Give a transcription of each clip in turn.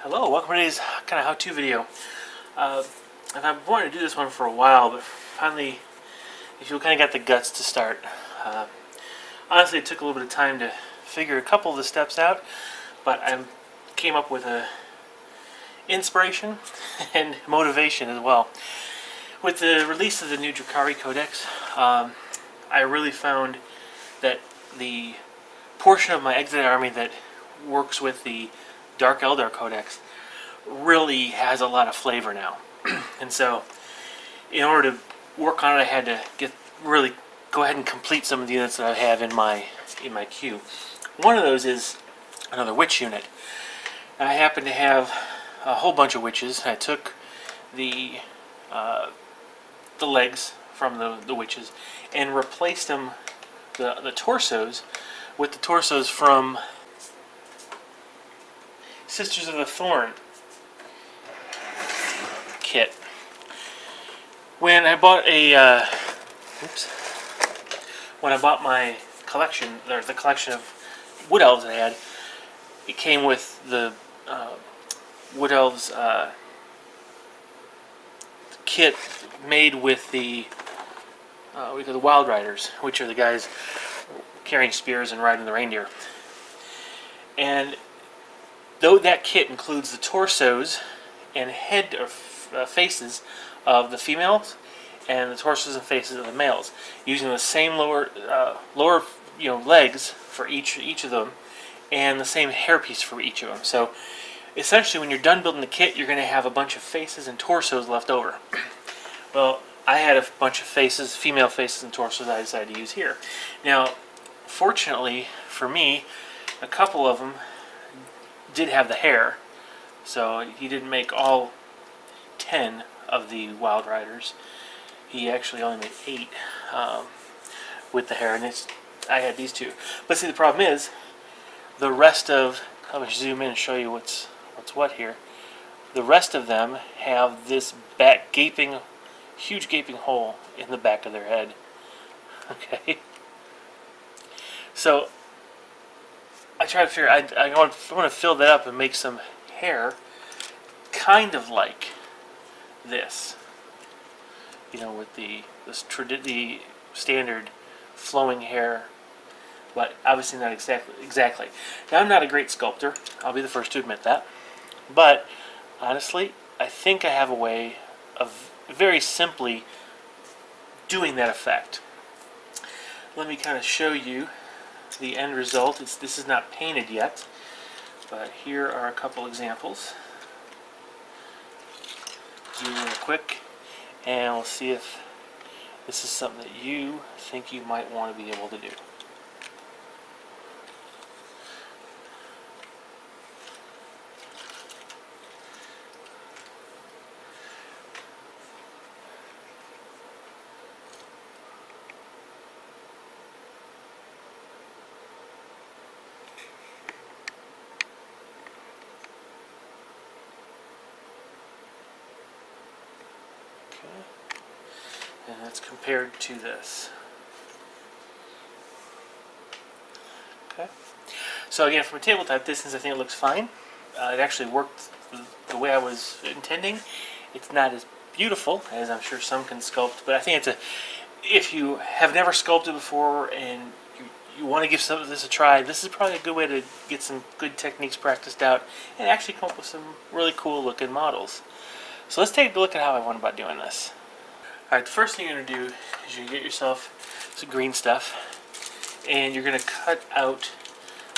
Hello, welcome to today's kind of how-to video. I've wanted to do this one for a while, but finally, I feel kind of got the guts to start. Honestly, it took a little bit of time to figure a couple of the steps out, but I came up with a inspiration and motivation as well. With the release of the new Drukhari Codex, I really found that the portion of my Exodus army that works with the Dark Eldar Codex really has a lot of flavor now. And so in order to work on it, I had to really go ahead and complete some of the units that I have in my queue. One of those is another witch unit. I happen to have a whole bunch of witches. I took the legs from the witches and replaced them, the torsos, with the torsos from Sisters of the Thorn kit. When I bought my collection, or the collection of Wood Elves I had, it came with the Wood Elves kit made with the Wild Riders, which are the guys carrying spears and riding the reindeer. And though that kit includes the torsos and head or faces of the females and the torsos and faces of the males, using the same lower legs for each of them, and the same hairpiece for each of them. So essentially, when you're done building the kit, you're going to have a bunch of faces and torsos left over. Well, I had a bunch of faces, female faces and torsos I decided to use here. Now, fortunately for me, a couple of them did have the hair, so he didn't make all 10 of the Wild Riders. He actually only made 8 with the hair, and I had these two. But see, the problem is, the rest of, let me zoom in and show you what's what here. The rest of them have this huge gaping hole in the back of their head. Okay, so I try to figure. I want to fill that up and make some hair, kind of like this. With the standard flowing hair, but obviously not exactly. Now, I'm not a great sculptor. I'll be the first to admit that. But honestly, I think I have a way of very simply doing that effect. Let me kind of show you the end result. This is not painted yet, but here are a couple examples. Do real quick, and we'll see if this is something that you think you might want to be able to do. And that's compared to this. Okay. So again, from a tabletop distance, I think it looks fine. It actually worked the way I was intending. It's not as beautiful as I'm sure some can sculpt, but I think if you have never sculpted before and you want to give some of this a try, this is probably a good way to get some good techniques practiced out and actually come up with some really cool looking models. So let's take a look at how I went about doing this. Alright, the first thing you're going to do is you get yourself some green stuff, and you're going to cut out,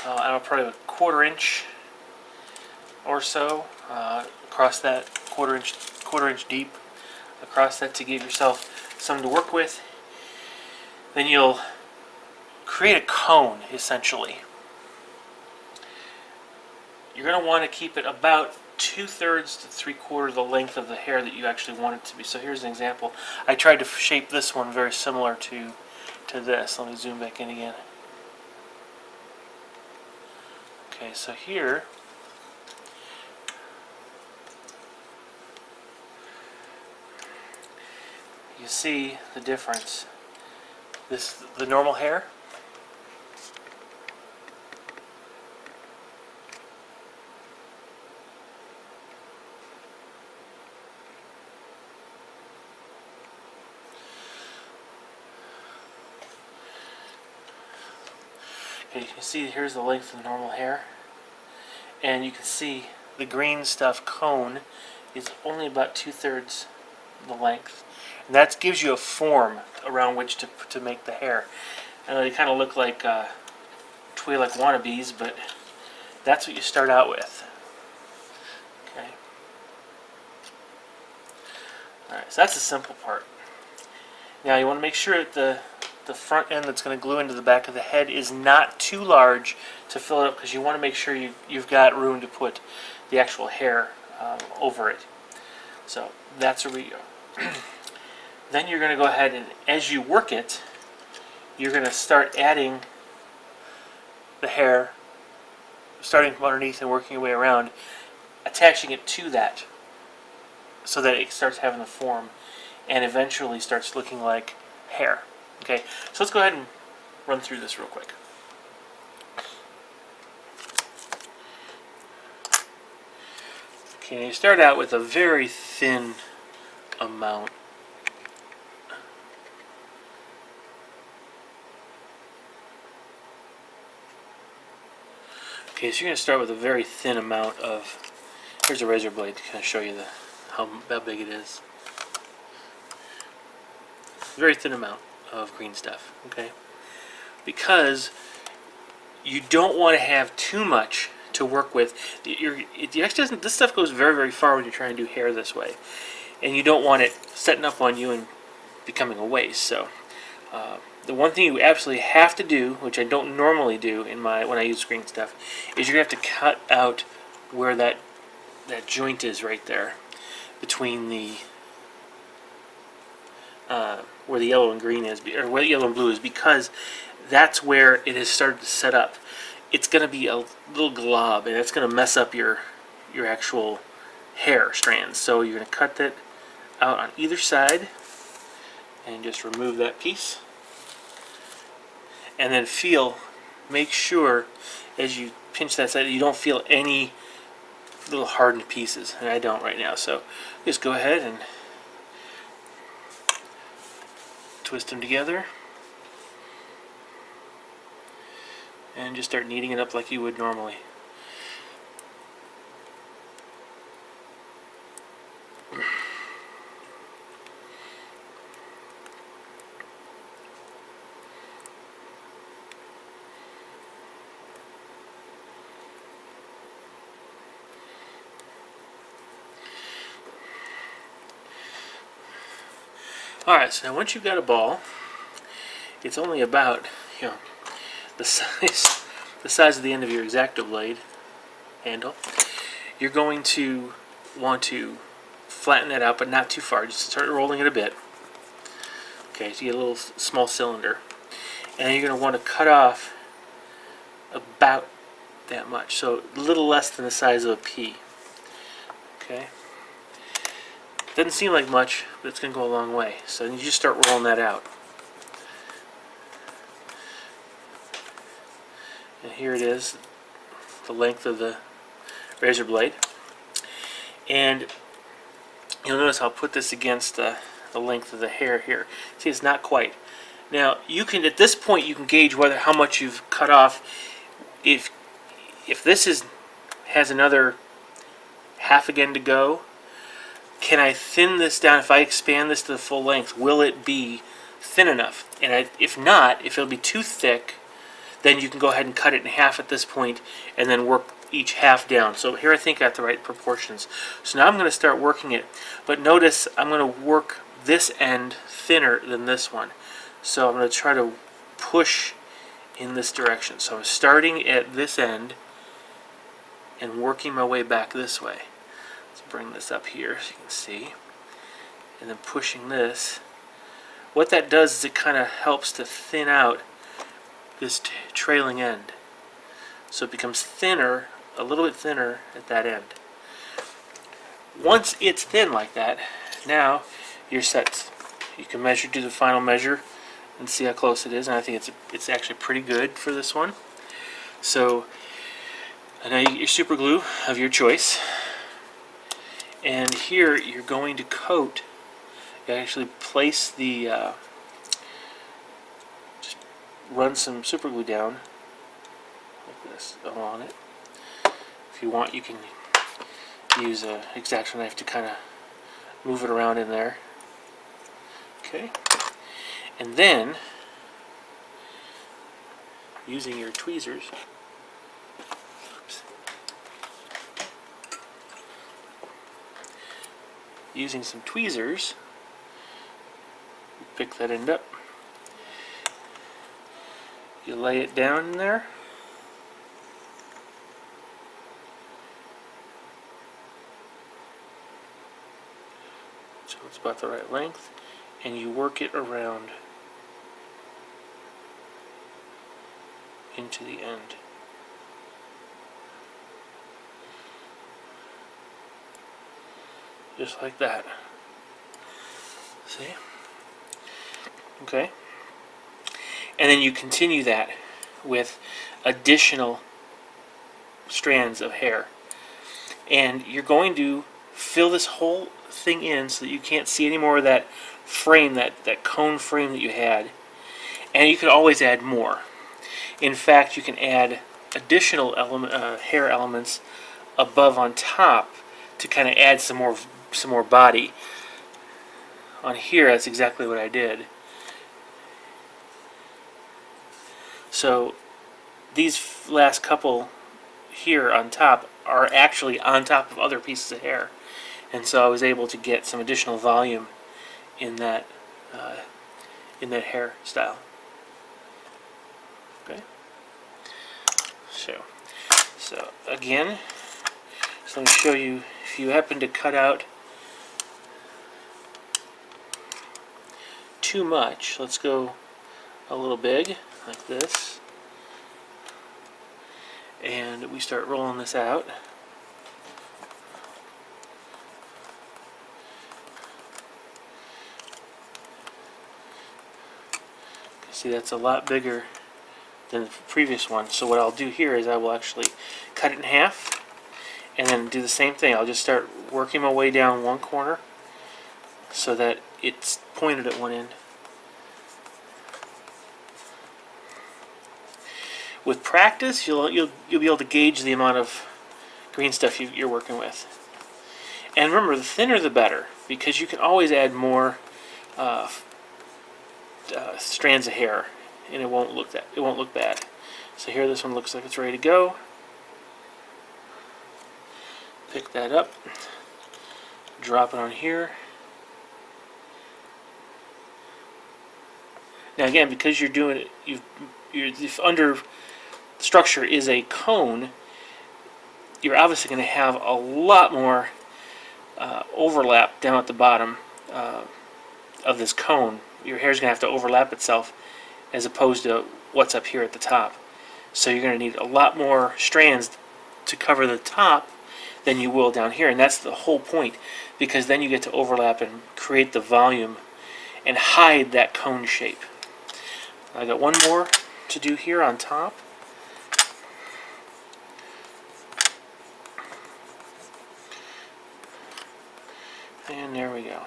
I don't know, probably a 1/4 inch or so across that, quarter inch deep across that, to give yourself something to work with. Then you'll create a cone, essentially. You're going to want to keep it about 2/3 to 3/4 the length of the hair that you actually want it to be. So here's an example. I tried to shape this one very similar to this. Let me zoom back in again. Okay, so here you see the difference. The normal hair, Okay, you can see here's the length of the normal hair, and you can see the green stuff cone is only about 2/3 the length, and that gives you a form around which to make the hair. And they kind of look like Twi'lek wannabes, but that's what you start out with. Okay. All right, so that's the simple part. Now you want to make sure that the front end that's going to glue into the back of the head is not too large to fill it up, because you want to make sure you've got room to put the actual hair over it. So that's where we go. Then you're going to go ahead and, as you work it, you're going to start adding the hair, starting from underneath and working your way around, attaching it to that so that it starts having the form and eventually starts looking like hair. Okay, so let's go ahead and run through this real quick. Okay, you start out with a very thin amount. Okay, so you're going to start with a very thin amount of, here's a razor blade to kind of show you how big it is. Very thin amount of green stuff, okay? Because you don't want to have too much to work with. This stuff goes very, very far when you're trying to do hair this way. And you don't want it setting up on you and becoming a waste. So the one thing you absolutely have to do, which I don't normally do when I use green stuff, is you're going to have to cut out where that joint is right there between the where the yellow and green is, or where the yellow and blue is, because that's where it has started to set up. It's going to be a little glob, and it's going to mess up your actual hair strands. So you're going to cut that out on either side and just remove that piece. And then make sure as you pinch that side that you don't feel any little hardened pieces, and I don't right now. So just go ahead and twist them together and just start kneading it up like you would normally. Alright, so now once you've got a ball, it's only about, the size of the end of your X-Acto blade handle. You're going to want to flatten that out, but not too far. Just start rolling it a bit. Okay, so you get a little small cylinder. And then you're going to want to cut off about that much. So a little less than the size of a pea. Okay. Doesn't seem like much, but it's going to go a long way. So you just start rolling that out. And here it is, the length of the razor blade. And you'll notice I'll put this against the length of the hair here. See, it's not quite. Now, you can, at this point, you can gauge how much you've cut off. If this has another half again to go, can I thin this down? If I expand this to the full length, will it be thin enough? And if not, if it'll be too thick, then you can go ahead and cut it in half at this point and then work each half down. So here I think I got the right proportions. So now I'm going to start working it. But notice I'm going to work this end thinner than this one. So I'm going to try to push in this direction. So I'm starting at this end and working my way back this way. Let's bring this up here so you can see. And then pushing this. What that does is it kind of helps to thin out this trailing end. So it becomes thinner, a little bit thinner at that end. Once it's thin like that, now you're set. You can measure, do the final measure, and see how close it is. And I think it's actually pretty good for this one. So now you get your super glue of your choice. And here you're going to coat. You actually place the run some super glue down this along it. If you want, you can use an X-Acto knife to kind of move it around in there. Okay, and then using your tweezers, using some tweezers, pick that end up. You lay it down in there. So it's about the right length, and you work it around into the end. Just like that. See? Okay. And then you continue that with additional strands of hair. And you're going to fill this whole thing in so that you can't see any more of that frame, that cone frame that you had. And you can always add more. In fact, you can add additional hair elements above on top to kind of add some more body. On here, that's exactly what I did. So these last couple here on top are actually on top of other pieces of hair, and so I was able to get some additional volume in that hairstyle. Okay. So again, so let me show you. If you happen to cut out too much, let's go a little big, like this, and we start rolling this out. See, that's a lot bigger than the previous one. So what I'll do here is I will actually cut it in half and then do the same thing. I'll just start working my way down one corner so that it's pointed at one end. With practice, you'll be able to gauge the amount of green stuff you're working with. And remember, the thinner the better, because you can always add more strands of hair, and it won't look bad. So here, this one looks like it's ready to go. Pick that up, drop it on here. Now again, because you're doing it, you're under structure is a cone, you're obviously going to have a lot more overlap down at the bottom of this cone. Your hair is going to have to overlap itself as opposed to what's up here at the top. So you're going to need a lot more strands to cover the top than you will down here, and that's the whole point, because then you get to overlap and create the volume and hide that cone shape. I got one more to do here on top. And there we go.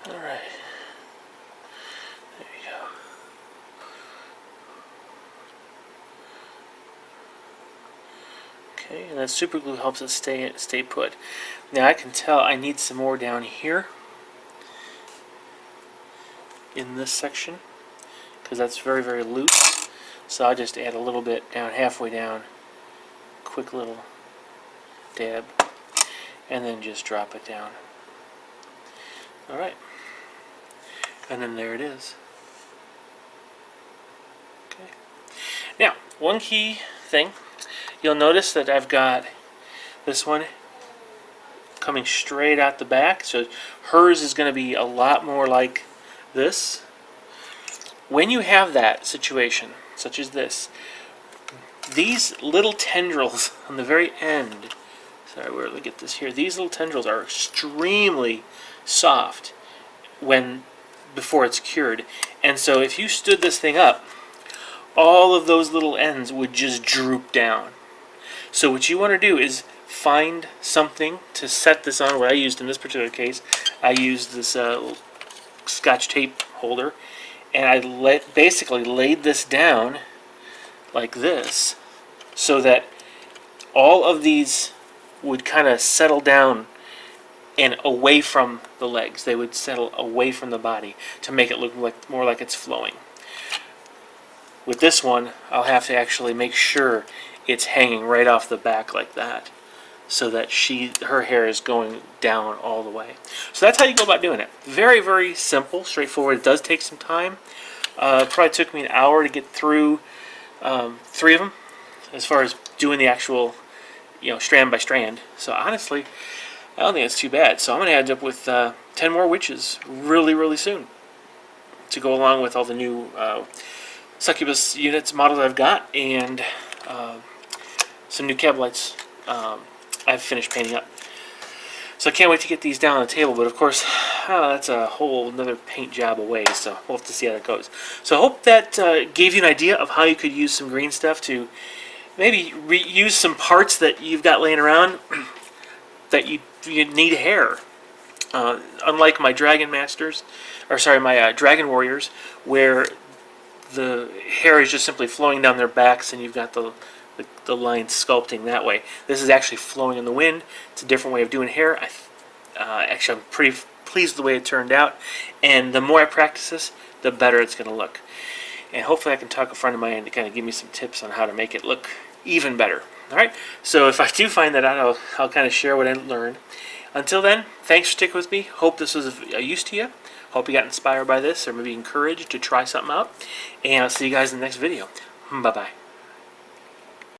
All right. There you go. Okay, and that super glue helps it stay put. Now I can tell I need some more down here in this section because that's very, very loose. So I'll just add a little bit down, halfway down, quick little dab, and then just drop it down. All right, and then there it is. Okay. Now, one key thing. You'll notice that I've got this one coming straight out the back, so hers is going to be a lot more like this. When you have that situation, such as this, these little tendrils on the very end, sorry, we're going to get this here, these little tendrils are extremely soft before it's cured. And so if you stood this thing up, all of those little ends would just droop down. So what you want to do is find something to set this on. What I used in this particular case, I used this Scotch tape holder, and I basically laid this down like this, so that all of these would kind of settle down and away from the legs. They would settle away from the body to make it look like more like it's flowing. With this one, I'll have to actually make sure it's hanging right off the back like that, so that her hair is going down all the way. So that's how you go about doing it. Very, very simple, straightforward. It does take some time. Probably took me an hour to get through 3 of them, as far as doing the actual, strand by strand. So honestly, I don't think it's too bad. So I'm going to end up with 10 more witches really, really soon, to go along with all the new succubus units models I've got, and some new cab lights I've finished painting up. So I can't wait to get these down on the table, but of course, that's a whole another paint job away, so we'll have to see how that goes. So I hope that gave you an idea of how you could use some green stuff to maybe reuse some parts that you've got laying around that you need hair. Unlike my Dragon Masters, my Dragon Warriors, where the hair is just simply flowing down their backs and you've got the lines sculpting that way. This is actually flowing in the wind. It's a different way of doing hair. Actually, I'm pretty pleased with the way it turned out, and the more I practice this, the better it's going to look. And hopefully I can talk a friend of mine to kind of give me some tips on how to make it look even better. Alright, so if I do find that out, I'll kind of share what I learned. Until then, thanks for sticking with me. Hope this was of use to you. Hope you got inspired by this, or maybe encouraged to try something out. And I'll see you guys in the next video. Bye-bye.